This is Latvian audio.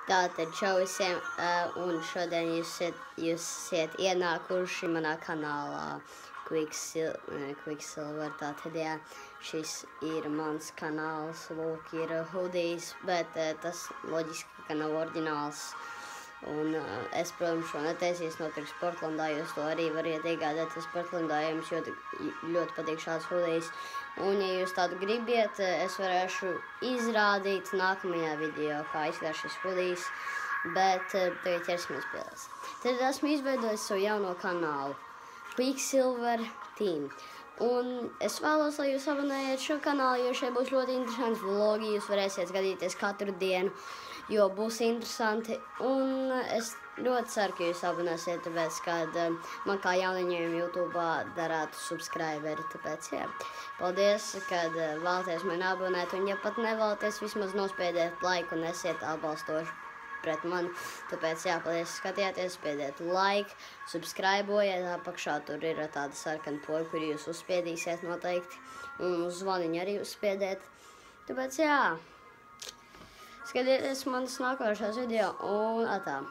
Tātad čau visiem, un šodien jūs esat ienākuši manā kanālā Quicksilver. Tātad, jā, šis ir mans kanāls, lūk, ir hoodies, bet tas loģiski, ka nav oriģināls. Un es, protams, šo netaisīju, nopirku Sportlandā, jūs to arī variet iegādāties Sportlandā, ja jums ļoti patīk šāds hoodies. Un, ja jūs tādu gribiet, es varēšu izrādīt nākamajā video, kā izskatās šis hoodies, bet tagad ķersimies pie lietas. Tad esmu izveidojis savu jauno kanālu, Quicksilver Team. Un es vēlos, lai jūs abonējat šo kanālu, jo šeit būs ļoti interesanti vlogi, jūs varēsiet skatīties katru dienu, jo būs interesanti. Un es ļoti ceru, ka jūs abonēsiet, tāpēc, kad man kā jauniņiem YouTube'ā darētu subscriberi, tāpēc, jā. Paldies, kad vēlaties mani abonēt, un ja pat nevēlaties, vismaz nospiediet laiku un esiet atbalstoši pret mani. Tāpēc, jā, paldies, skatījāties, spiediet like, subscribojiet, apakšā tur ir tāda sarkana poga, kur jūs uzspiedīsiet noteikti, un uz zvaniņu arī uzspiediet. Tāpēc, jā, skatieties manas nākošās video, un atā.